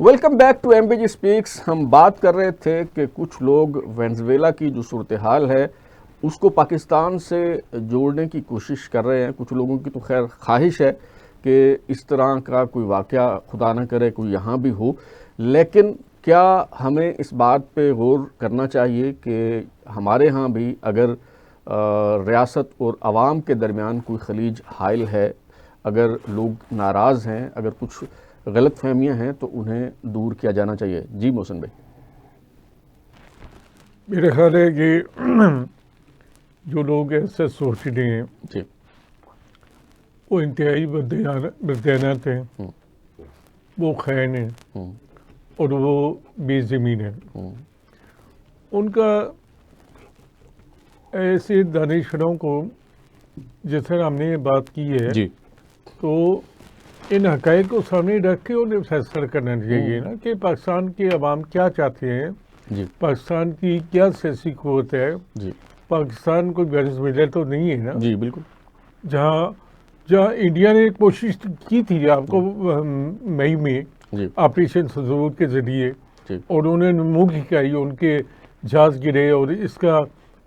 Welcome back to M B G speaks. ہم بات کر رہے تھے کہ کچھ لوگ وینزویلا کی جو صورتحال ہے اس کو پاکستان سے جوڑنے کی کوشش کر رہے ہیں. کچھ لوگوں کی تو خیر خواہش ہے کہ اس طرح کا کوئی واقعہ خدا نہ کرے کوئی یہاں بھی ہو، لیکن کیا ہمیں اس بات پہ غور کرنا چاہیے کہ ہمارے ہاں بھی اگر ریاست اور عوام کے درمیان کوئی خلیج حائل ہے، اگر لوگ ناراض ہیں، اگر کچھ غلط فہمیاں ہیں تو انہیں دور کیا جانا چاہیے. جی محسن بھائی. میرا خیال ہے کہ جو لوگ ایسا سوچ رہے ہیں جی وہ انتہائی بددیانت ہیں، وہ خائن ہیں اور وہ بے زمین ہیں. ان کا ایسے دانشوروں کو جس طرح ہم نے بات کی ہے جی تو ان حقائق کو سامنے رکھ کے انہیں فیصلہ کرنا چاہیے نا کہ پاکستان کے عوام کیا چاہتے ہیں، جی پاکستان کی کیا سیاسی قوت ہے. جی پاکستان کوئی وینزویلا تو نہیں ہے نا، جی بالکل. جہاں انڈیا نے کوشش کی تھی آپ کو مئی میں جی آپریشن سنزور کے ذریعے، جی اور انہوں نے منہ کھائی، ان کے جہاز گرے، اور اس کا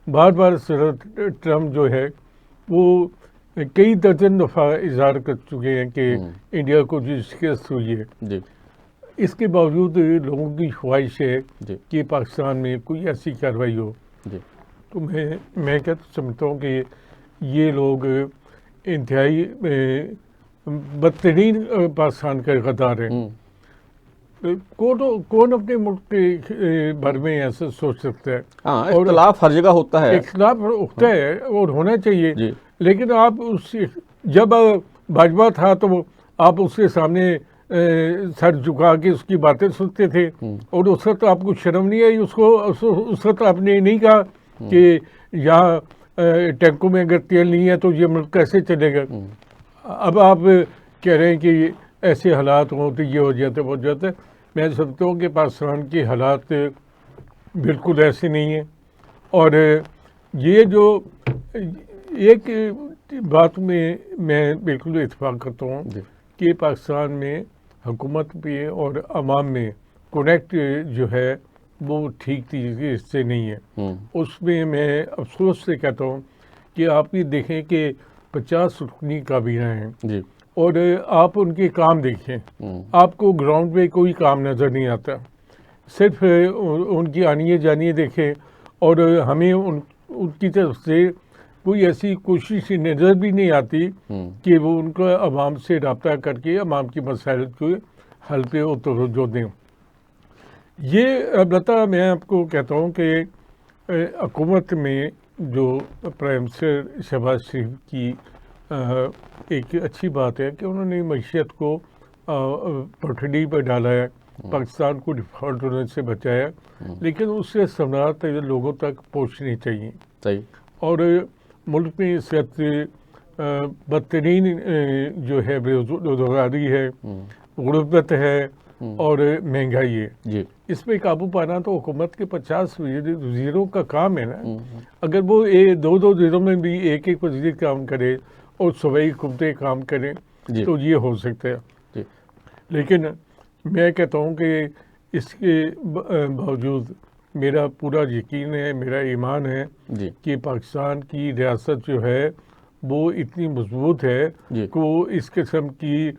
بار بار صدر ٹرمپ جو ہے وہ کئی درجن دفعہ اظہار کر چکے ہیں کہ انڈیا کو جو شکست ہوئی ہے. جی اس کے باوجود لوگوں کی خواہش ہے جی کہ پاکستان میں کوئی ایسی کارروائی ہو. جی تو میں کیا سمجھتا ہوں کہ یہ لوگ انتہائی بدترین پاکستان کا غدار ہیں. کون اپنے ملک کے بارے میں ایسا سوچ سکتا ہے؟ ہاں، اختلاف ہر جگہ ہوتا ہے، اختلاف ہوتا ہے اور ہونا چاہیے، جی لیکن آپ جب بھاجپا تھا تو آپ اس کے سامنے سر جھکا کے اس کی باتیں سنتے تھے، اور اس وقت آپ کو شرم نہیں آئی؟ اس وقت آپ نے نہیں کہا کہ یہاں ٹینکوں میں اگر تیل نہیں ہے تو یہ ملک کیسے چلے گا؟ اب آپ کہہ رہے ہیں کہ ایسے حالات ہوں تو یہ ہو جاتا ہے وہ ہو جاتا ہے. میں سمجھتا ہوں کہ پاکستان کے حالات بالکل ایسے نہیں ہیں. اور یہ جو ایک بات میں بالکل اتفاق کرتا ہوں کہ پاکستان میں حکومت پہ اور عوام میں کنیکٹ جو ہے وہ ٹھیک طریقے سے نہیں ہے. اس میں افسوس سے کہتا ہوں کہ آپ یہ دیکھیں کہ 50 رکنی کابینہ ہیں، جی اور آپ ان کے کام دیکھیں، آپ کو گراؤنڈ پہ کوئی کام نظر نہیں آتا. صرف ان کی آنیے جانیے دیکھیں، اور ہمیں ان کی طرف سے کوئی ایسی کوشش نظر بھی نہیں آتی کہ وہ ان کا عوام سے رابطہ کر کے عوام کی مسائل کے حل پہ توجہ دیں. یہ البتہ میں آپ کو کہتا ہوں کہ حکومت میں جو پرائم منسٹر شہباز شریف کی ایک اچھی بات ہے کہ انہوں نے معیشت کو پٹڑی پہ ڈالا ہے، پاکستان کو ڈیفالٹ ہونے سے بچایا، لیکن اس سے ثمرات لوگوں تک پہنچنی چاہیے. صحیح. اور ملک میں اس وقت بدترین جو ہے بےروزگاری ہے، غربت ہے اور مہنگائی ہے. جی اس پہ قابو پانا تو حکومت کے 50 وزیروں کا کام ہے نا. اگر وہ دو وزیروں میں بھی ایک وزیر کام کرے اور صوبائی حکومتیں کام کریں تو یہ ہو سکتا ہے. جی لیکن میں کہتا ہوں کہ اس کے باوجود میرا پورا یقین ہے، میرا ایمان ہے جی کہ پاکستان کی ریاست جو ہے وہ اتنی مضبوط ہے کہ وہ اس قسم کی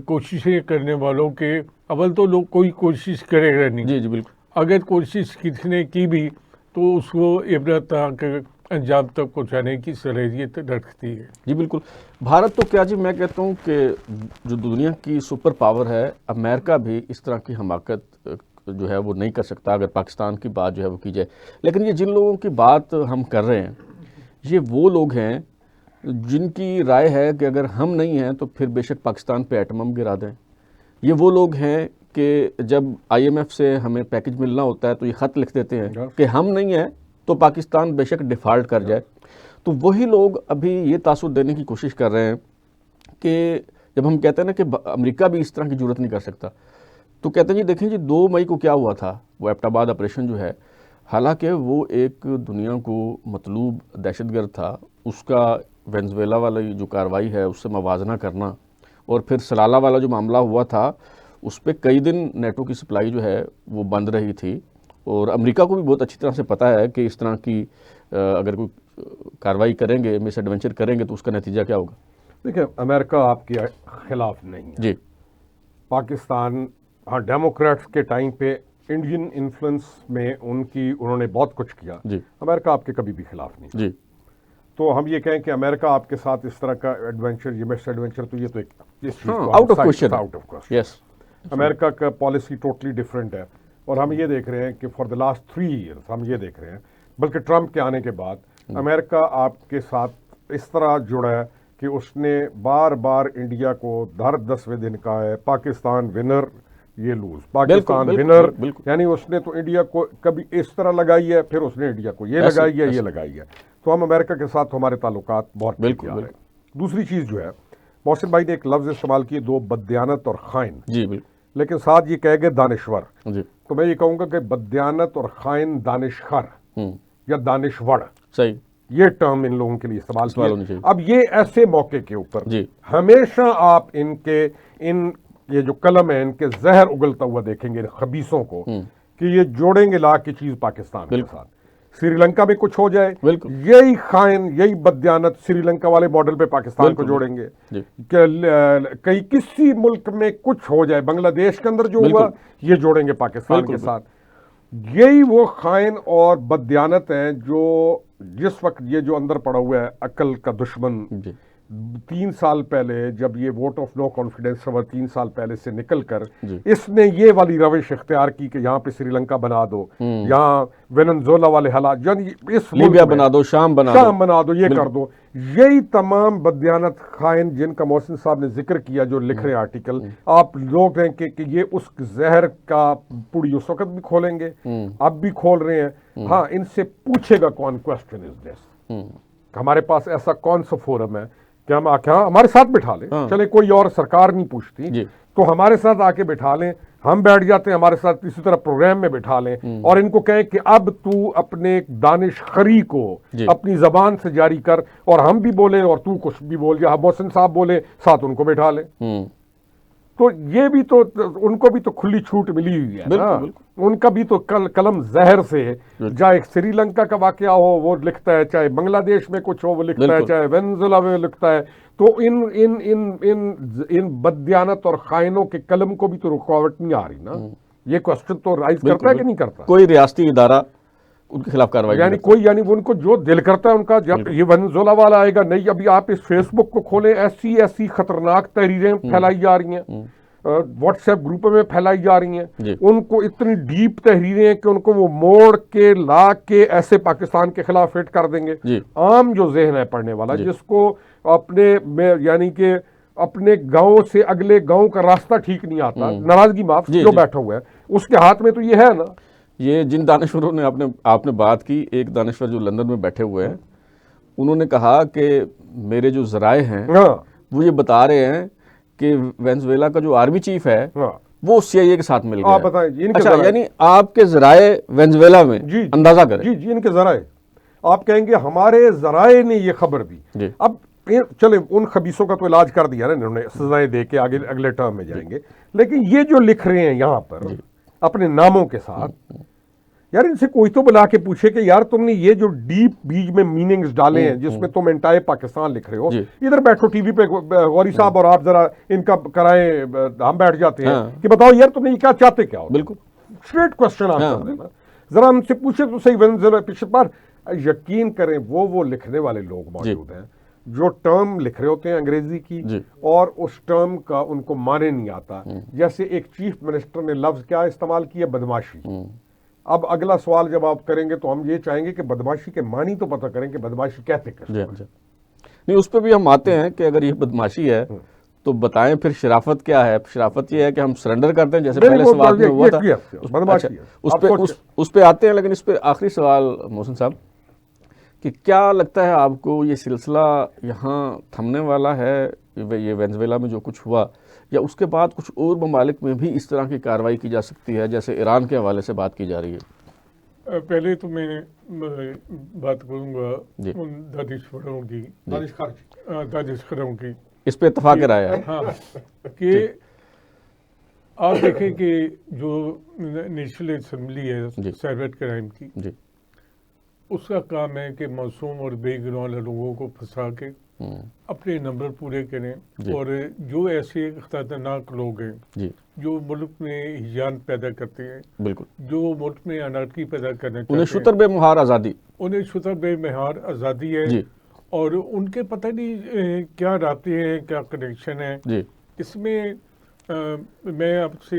کوششیں کرنے والوں کے اول تو لوگ کوئی کوشش کرے گا نہیں. جی جی بالکل. اگر کوشش کسی نے کی بھی تو اس کو عبرت تک انجام تک پہنچانے کی صلاحیت رکھتی ہے. جی بالکل. بھارت تو کیا جی، میں کہتا ہوں کہ جو دنیا کی سپر پاور ہے، امریکہ بھی اس طرح کی حماقت جو ہے وہ نہیں کر سکتا اگر پاکستان کی بات جو ہے وہ کی جائے. لیکن یہ جن لوگوں کی بات ہم کر رہے ہیں یہ وہ لوگ ہیں جن کی رائے ہے کہ اگر ہم نہیں ہیں تو پھر بے شک پاکستان پہ ایٹم بم گرا دیں. یہ وہ لوگ ہیں کہ جب آئی ایم ایف سے ہمیں پیکج ملنا ہوتا ہے تو یہ خط لکھ دیتے ہیں کہ ہم نہیں ہیں تو پاکستان بے شک ڈیفالٹ کر جائے. تو وہی لوگ ابھی یہ تاثر دینے کی کوشش کر رہے ہیں کہ جب ہم کہتے ہیں نا کہ امریکہ بھی اس طرح کی جرات نہیں کر سکتا، تو کہتے ہیں جی دیکھیں جی 2 مئی کو کیا ہوا تھا، وہ ایبٹ آباد آپریشن جو ہے، حالانکہ وہ ایک دنیا کو مطلوب دہشت گرد تھا، اس کا وینزویلا والی جو کارروائی ہے اس سے موازنہ کرنا، اور پھر سلالہ والا جو معاملہ ہوا تھا اس پہ کئی دن نیٹو کی سپلائی جو ہے وہ بند رہی تھی، اور امریکہ کو بھی بہت اچھی طرح سے پتہ ہے کہ اس طرح کی اگر کوئی کارروائی کریں گے، مس ایڈونچر کریں گے تو اس کا نتیجہ کیا ہوگا؟ دیکھیں امریکہ آپ کے خلاف نہیں ہے. جی پاکستان ہاں ڈیموکریٹس کے ٹائم پہ انڈین انفلوئنس میں انہوں نے بہت کچھ کیا. جی امریکہ آپ کے کبھی بھی خلاف نہیں. جی تو ہم یہ کہیں کہ امریکہ آپ کے ساتھ اس طرح کا ایڈونچر، یہ مس ایڈونچر، تو یہ تو ایک اس چیز کو out of question, out of question. Yes. امریکہ کا پالیسی ٹوٹلی ڈفرینٹ ہے، اور ہم یہ دیکھ رہے ہیں کہ فار دا لاسٹ 3 ایئرس ہم یہ دیکھ رہے ہیں، بلکہ ٹرمپ کے آنے کے بعد امریکہ آپ کے ساتھ اس طرح جڑا ہے کہ اس نے بار بار انڈیا کو ہر 10ویں دن کہا ہے پاکستان ونر یہ لوز، پاکستان ونر. یعنی اس نے تو انڈیا کو کبھی اس طرح لگائی ہے، پھر اس نے انڈیا کو یہ لگائی ہے، یہ لگائی ہے. تو ہم امریکہ کے ساتھ ہمارے تعلقات بہت ٹھیک ہیں. دوسری چیز جو ہے، محسن بھائی نے ایک لفظ استعمال کیے، 2 بددیانت اور خائن. جی بالکل. لیکن ساتھ یہ کہہ گئے دانشور. جی تو میں یہ کہوں گا کہ بددیانت اور خائن دانشخر یا دانشور، صحیح، یہ ٹرم ان لوگوں کے لیے استعمال ہونی کیا. چاہیے. اب یہ ایسے موقع کے اوپر جی ہمیشہ آپ ان یہ جو قلم ہے ان کے زہر اگلتا ہوا دیکھیں گے، ان خبیثوں کو، کہ یہ جوڑیں گے لا کے چیز پاکستان کے ساتھ. سری لنکا میں کچھ ہو جائے، یہی خائن یہی بددیانت سری لنکا والے ماڈل پہ پاکستان کو جوڑیں گے. کہیں کسی ملک میں کچھ ہو جائے، بنگلہ دیش کے اندر جو ہوا یہ جوڑیں گے پاکستان کے ساتھ. یہی وہ خائن اور بددیانت ہیں جو جس وقت یہ جو اندر پڑا ہوا ہے عقل کا دشمن، 3 سال پہلے جب یہ ووٹ آف نو کانفیڈنس ہوا، 3 سال پہلے سے نکل کر اس نے یہ والی روش اختیار کی کہ یہاں پہ سری لنکا بنا دو، یہاں وینزویلا والے حالات، یعنی اس لیبیا بنا دو، شام بنا دو، یہ کر دو. یہی تمام بددیانت خائن جن کا محسن صاحب نے ذکر کیا، جو لکھ رہے ہیں آرٹیکل، آپ لوگ ہیں کہ یہ اس زہر کا پوڑی اس وقت بھی کھولیں گے، اب بھی کھول رہے ہیں. ہاں ان سے پوچھے گا کون کوسچن از دس، ہمارے پاس ایسا کون سا فورم ہے کہ ہم ہمارے ساتھ بٹھا لیں. چلے کوئی اور سرکار نہیں پوچھتی تو ہمارے ساتھ آ کے بٹھا لیں، ہم بیٹھ جاتے ہیں ہمارے ساتھ اسی طرح پروگرام میں بٹھا لیں، اور ان کو کہیں کہ اب تو اپنے دانش خری کو اپنی زبان سے جاری کر، اور ہم بھی بولیں اور تو کچھ بھی بول، یا محسن صاحب بولے ساتھ ان کو بٹھا لیں. تو یہ بھی تو ان کو بھی تو کھلی چھوٹ ملی ہوئی ہے نا. ان کا بھی تو قلم زہر سے ہے، چاہے سری لنکا کا واقعہ ہو وہ لکھتا ہے، چاہے بنگلہ دیش میں کچھ ہو وہ لکھتا ہے، چاہے وینزویلا میں لکھتا ہے. تو ان بددیانت اور خائنوں کے قلم کو بھی تو رکاوٹ نہیں آ رہی نا. یہ کوسچن تو رائز کرتا ہے کہ نہیں کرتا؟ کوئی ریاستی ادارہ ان کے خلاف کارروائی یعنی ان کو جو دل کرتا ہے ان کا. جب یہ وینزویلا والا آئے گا نہیں، ابھی آپ اس فیس بک کو کھولیں، ایسی خطرناک تحریریں پھیلائی جا رہی ہیں، واٹس ایپ گروپ میں پھیلائی جا رہی ہیں. ان کو اتنی ڈیپ تحریریں ہیں کہ ان کو وہ موڑ کے لا کے ایسے پاکستان کے خلاف ہٹ کر دیں گے. عام جو ذہن ہے پڑھنے والا، جس کو اپنے یعنی کہ اپنے گاؤں سے اگلے گاؤں کا راستہ ٹھیک نہیں آتا، ناراضگی معاف، جو بیٹھا ہوا ہے اس کے ہاتھ میں تو یہ ہے نا. یہ جن دانشوروں نے آپ نے بات کی، ایک دانشور جو لندن میں بیٹھے ہوئے ہیں، انہوں نے کہا کہ میرے جو ذرائع ہیں وہ یہ بتا رہے ہیں کہ وینزویلا کا جو آرمی چیف ہے وہ سی آئی اے کے ساتھ مل گیا. آپ بتائیں، اچھا، یعنی آپ کے ذرائع وینزویلا میں اندازہ کریں. جی ان کے ذرائع، آپ کہیں گے ہمارے ذرائع نے یہ خبر دی. اب چلے ان خبیثوں کا تو علاج کر دیا نا انہوں نے، سزائیں دے کے آگے اگلے ٹرم میں جائیں گے. لیکن یہ جو لکھ رہے ہیں یہاں پر اپنے ناموں کے ساتھ، یار ان سے کوئی تو بلا کے پوچھے کہ یار تم نے یہ جو ڈیپ بیچ میں میننگز ڈالے ہیں جس میں تم انٹائر پاکستان لکھ رہے ہو، ادھر بیٹھو ٹی وی پہ غوری صاحب اور آپ ذرا ان کا کرائیں، ہم بیٹھ جاتے ہیں کہ بتاؤ یار تم نے یہ کیا چاہتے کیا ہو. بالکل اسٹریٹ کوسچن آپ کر دینا، ذرا ہم سے پوچھے تو صحیح. وینزویلا پچھلے بار یقین کریں وہ لکھنے والے لوگ موجود ہیں جو ٹرم لکھ رہے ہوتے ہیں انگریزی کی، اور اس ٹرم کا ان کو معنی نہیں آتا. جیسے ایک چیف منسٹر نے لفظ کیا استعمال کیا، بدماشی. اب اگلا سوال جب آپ کریں گے تو ہم یہ چاہیں گے کہ بدماشی کے معنی تو پتہ کریں کہ بدماشی کہتے نہیں. اس پہ بھی ہم آتے ہیں کہ اگر یہ بدماشی ہے تو بتائیں پھر شرافت کیا ہے. شرافت یہ ہے کہ ہم سرنڈر کرتے ہیں، جیسے پہلے سوال میں ہوا تھا. اس پہ آتے ہیں. لیکن اس پہ آخری سوال محسن صاحب، کہ کیا لگتا ہے آپ کو یہ سلسلہ یہاں تھمنے والا ہے، یہ وینزویلا میں جو کچھ ہوا، یا اس کے بعد کچھ اور ممالک میں بھی اس طرح کی کارروائی کی جا سکتی ہے جیسے ایران کے حوالے سے بات کی جا رہی ہے؟ پہلے تو میں بات کروں گا ان دانشوروں کی، دانشخروں کی. اس پہ اتفاق رائے ہے کہ آپ دیکھیں کہ جو نیشنل اسمبلی ہے جی سائبر کرائم کی، جی اس کا کام ہے کہ معصوم اور بے گناہ لوگوں کو پھنسا کے اپنے نمبر پورے کریں، جی اور جو ایسے خطرناک لوگ ہیں جی جو ملک میں ہیجان پیدا کرتے ہیں، بالکل، جو ملک میں انارکی پیدا کرنا انہیں چاہتے ہیں، شتر بے مہار آزادی. انہیں شتر بے مہار آزادی ہے، جی اور ان کے پتہ نہیں کیا رابطے ہیں، کیا کنیکشن ہے. جی اس میں میں آپ سے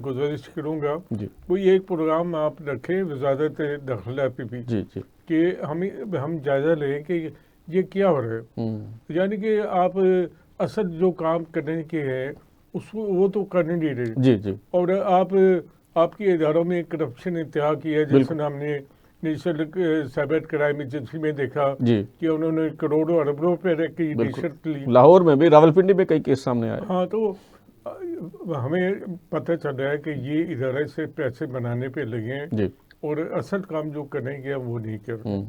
گزارش کروں گا جی کوئی ایک پروگرام آپ رکھیں وزارت داخلہ پہ بھی، جی جی کہ ہم جائزہ لیں کہ یہ کیا ہو رہا ہے. یعنی کہ آپ اصل جو کام کرنے کے ہیں اس کو وہ تو کرنے نہیں رہے، جی جی اور آپ کے اداروں میں کرپشن انتہا کی ہے، جس میں ہم نے نیشنل سائبر کرائم ایجنسی میں دیکھا جی کہ انہوں نے کروڑوں اربوں روپے کی رشوت لی. لاہور میں بھی، راولپنڈی میں کئی کیس سامنے آئے. ہاں، تو ہمیں پتہ چل رہا ہے کہ یہ ادارے سے پیسے بنانے پہ لگے ہیں، جی اور اصل کام جو کرنے گیا وہ نہیں کر رہے.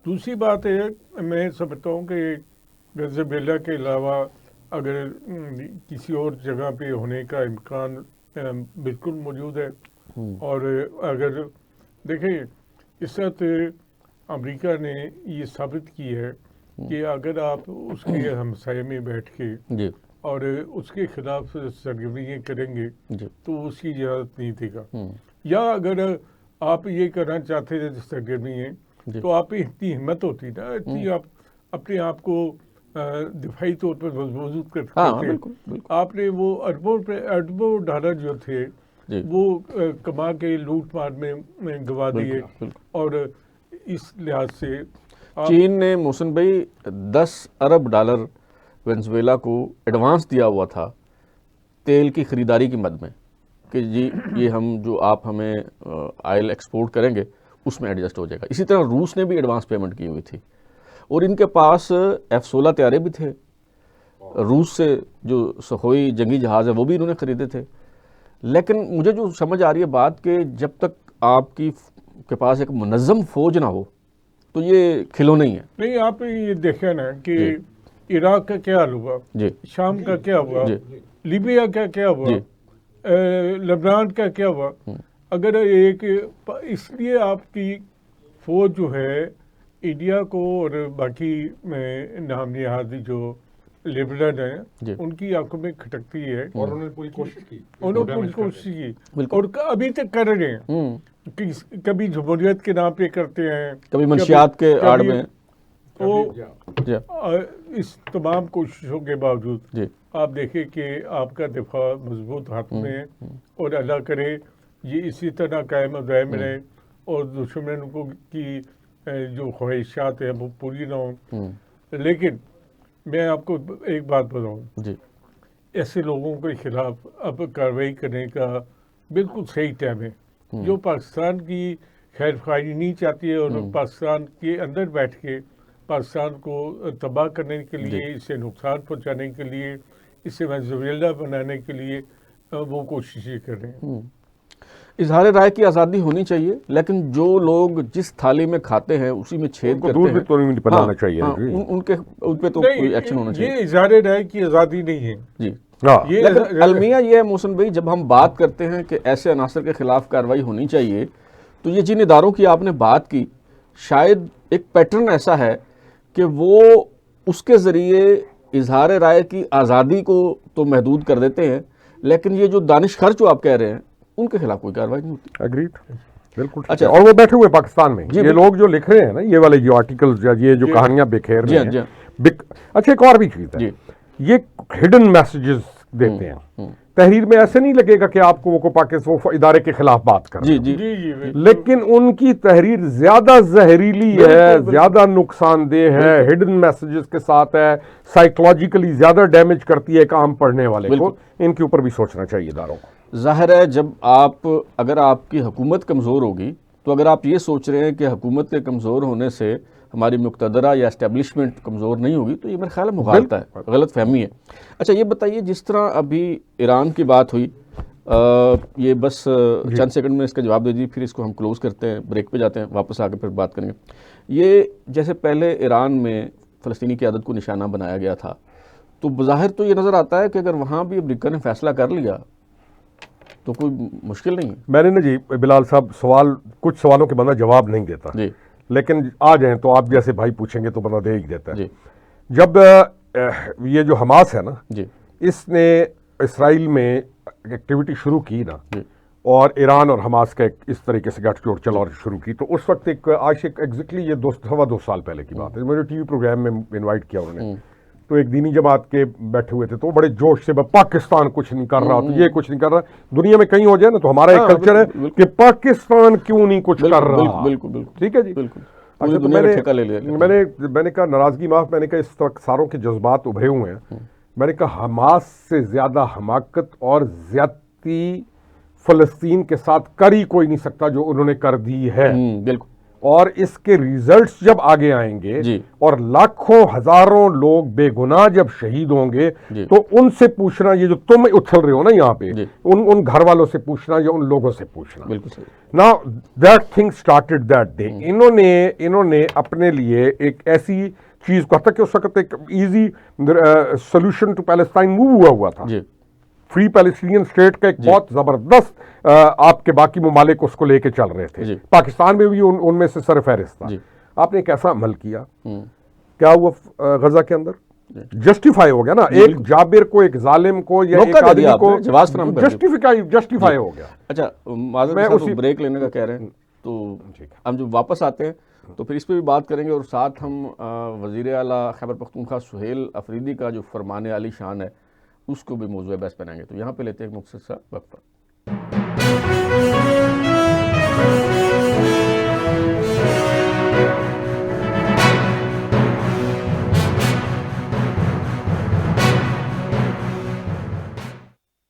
دوسری بات ہے، میں سمجھتا ہوں کہ وینزویلا کے علاوہ اگر کسی اور جگہ پہ ہونے کا امکان بالکل موجود ہے. اور اگر دیکھیں اس وقت امریکہ نے یہ ثابت کی ہے کہ اگر آپ اس کے ہمسائے میں بیٹھ کے جی اور اس کے خلاف سرگرمیاں کریں گے جی تو اس کی اجازت نہیں دے گا. یا اگر آپ یہ کرنا چاہتے تھے سرگرمیاں تو آپ پہ اتنی ہمت ہوتی نا، اتنی آپ اپنے آپ کو دفاعی طور پر مضبوط کرتے تھے. آپ نے وہ اربوں ڈالر جو تھے وہ کما کے لوٹ مار میں گوا دیے. اور اس لحاظ سے چین نے محسن بھائی 10 ارب ڈالر وینزویلا کو ایڈوانس دیا ہوا تھا تیل کی خریداری کی مد میں، کہ جی یہ ہم جو آپ ہمیں آئل ایکسپورٹ کریں گے اس میں ایڈجسٹ ہو جائے گا. اسی طرح روس نے بھی ایڈوانس پیمنٹ کی ہوئی تھی، اور ان کے پاس F-16 طیارے بھی تھے. روس سے جو سخوئی جنگی جہاز ہے وہ بھی انہوں نے خریدے تھے. لیکن مجھے جو سمجھ آ رہی ہے بات کہ جب تک آپ کے پاس ایک منظم فوج نہ ہو تو یہ کھلونے ہی ہیں. نہیں، آپ یہ دیکھیں نا کہ عراق کا کیا حال ہوا، جی شام کا کیا ہوا، جی لیبیا کا کیا ہوا، لبنان کا کیا ہوا. اگر ایک اس لیے آپ کی فوج جو ہے انڈیا کو اور باقی نام نہاد جو لبرل ہیں ان کی آنکھوں میں کھٹکتی ہے، اور انہوں نے پوری کوشش کی، اور ابھی تک کر رہے ہیں. کبھی جمہوریت کے نام پہ کرتے ہیں، کبھی منشیات کے آڑ میں. اس تمام کوششوں کے باوجود آپ دیکھیں کہ آپ کا دفاع مضبوط ہاتھ میں ہے، اور اللہ کرے یہ اسی طرح قائم و دائم رہے اور دشمن کو کی جو خواہشات ہیں وہ پوری نہ ہوں. لیکن میں آپ کو ایک بات بتاؤں، ایسے لوگوں کے خلاف اب کارروائی کرنے کا بالکل صحیح ٹائم ہے. جو پاکستان کی خیر خواہی نہیں چاہتی ہے اور پاکستان کے اندر بیٹھ کے پاکستان کو تباہ کرنے کے لیے، اسے نقصان پہنچانے کے لیے، اسے وینزویلا بنانے کے لیے وہ کوششیں کر رہے ہیں. اظہار رائے کی آزادی ہونی چاہیے، لیکن جو لوگ جس تھالی میں کھاتے ہیں اسی میں چھید کرتے ہیں، دودھ تو نہیں پلانا چاہیے. ان پہ تو کوئی ایکشن ہونا چاہیے. یہ اظہار رائے کی آزادی نہیں ہے. جی، لیکن المیہ یہ ہے محسن بھائی، جب ہم بات کرتے ہیں کہ ایسے عناصر کے خلاف کارروائی ہونی چاہیے تو یہ جن اداروں کی آپ نے بات کی شاید ایک پیٹرن ایسا ہے کہ وہ اس کے ذریعے اظہار رائے کی آزادی کو تو محدود کر دیتے ہیں، لیکن یہ جو دانش خرچ جو آپ کہہ رہے ہیں ان کے خلاف کوئی کارروائی نہیں ہوتی. اگریڈ، بالکل. اچھا، اور وہ بیٹھے ہوئے پاکستان میں یہ لوگ جو لکھ رہے ہیں نا، یہ والے جو آرٹیکلز، یہ جو کہانیاں بکھیر رہے ہیں. اچھا، ایک اور بھی چیز ہے، یہ ہڈن میسیجز دیتے ہیں. تحریر میں ایسے نہیں لگے گا کہ آپ کو وہ پاکستان ادارے کے خلاف بات کر رہے ہیں، لیکن ان کی تحریر زیادہ زہریلی ہے، زیادہ نقصان دہ ہے، ہڈن میسیجز کے ساتھ ہے، سائیکولوجیکلی زیادہ ڈیمیج کرتی ہے ایک عام پڑھنے والے کو. ان کے اوپر بھی سوچنا چاہیے اداروں کو. ظاہر ہے جب اگر آپ کی حکومت کمزور ہوگی تو اگر آپ یہ سوچ رہے ہیں کہ حکومت کے کمزور ہونے سے ہماری مقتدرہ یا اسٹیبلشمنٹ کمزور نہیں ہوگی تو یہ میرے خیال ہے مغالطہ ہے، غلط فہمی ہے. اچھا یہ بتائیے، جس طرح ابھی ایران کی بات ہوئی، یہ بس چند سیکنڈ میں اس کا جواب دے دیجیے، پھر اس کو ہم کلوز کرتے ہیں، بریک پہ جاتے ہیں، واپس آ کے پھر بات کریں گے. یہ جیسے پہلے ایران میں فلسطینی قیادت کو نشانہ بنایا گیا تھا تو بظاہر تو یہ نظر آتا ہے کہ اگر وہاں بھی امریکہ نے فیصلہ کر لیا تو کوئی مشکل نہیں ہے. میں نے نا جی بلال صاحب کچھ سوالوں کے بندہ جواب نہیں دیتا جی لیکن آ جائیں تو آپ جیسے بھائی پوچھیں گے تو بندہ دے ہی دیتا ہے. جی جب یہ جو حماس ہے نا جی اس نے اسرائیل میں ایکٹیویٹی شروع کی نا جی اور ایران اور حماس کا اس طریقے سے گٹھ جوڑ چلا اور شروع کی تو اس وقت آج ایگزیکٹلی یہ 2 سال پہلے کی بات ہے. مجھے ٹی وی پروگرام میں انوائٹ کیا انہوں نے تو ایک دینی جماعت کے بیٹھے ہوئے تھے تو بڑے جوش سے پاکستان کچھ نہیں کر رہا تو یہ کچھ نہیں کر رہا. دنیا میں کہیں ہو جائے نا تو ہمارا ایک کلچر ہے کہ پاکستان کیوں نہیں کچھ کر رہا. بالکل بالکل ٹھیک ہے جی. بالکل اچھا تو دنیا کا ٹھیکہ لے لیا. میں نے کہا ناراضگی معاف, میں نے کہا اس وقت ساروں کے جذبات ابھرے ہوئے ہیں. میں نے کہا حماس سے زیادہ حماقت اور زیادتی فلسطین کے ساتھ کر ہی کوئی نہیں سکتا جو انہوں نے کر دی ہے. بالکل. اور اس کے ریزلٹس جب آگے آئیں گے جی. اور لاکھوں ہزاروں لوگ بے گناہ جب شہید ہوں گے جی. تو ان سے پوچھنا, یہ جو تم اچھل رہے ہو نا یہاں پہ, جی. ان گھر والوں سے پوچھنا یا ان لوگوں سے پوچھنا. بالکل صحیح. Now that thing started that day. انہوں نے اپنے لیے ایک ایسی چیز کو, حتیٰ کہ اس وقت ایک easy solution to Palestine move ہوا تھا. جی فری پیلسٹینین اسٹیٹ کا ایک بہت زبردست آپ کے باقی ممالک اس کو لے کے چل رہے تھے. جی. پاکستان میں بھی ان میں سے سر فہرست تھا. جی. آپ نے ایک ایسا عمل کیا, کیا ہوا غزہ کے اندر جسٹیفائی ہو گیا نا, ایک جابر کو, ایک ظالم کو یا ایک آدمی کو جسٹیفائی ہو گیا. اچھا معذرت بریک لینے کا کہہ رہے ہیں تو ہم جب واپس آتے ہیں تو پھر اس پہ بھی بات کریں گے اور ساتھ ہم وزیر اعلیٰ خیبر پختونخوا سہیل افریدی کا جو فرمان عالی شان ہے اس کو بھی موضوع بحث بنائیں گے. تو یہاں پہ لیتے ہیں ایک مختصر سا وقفہ.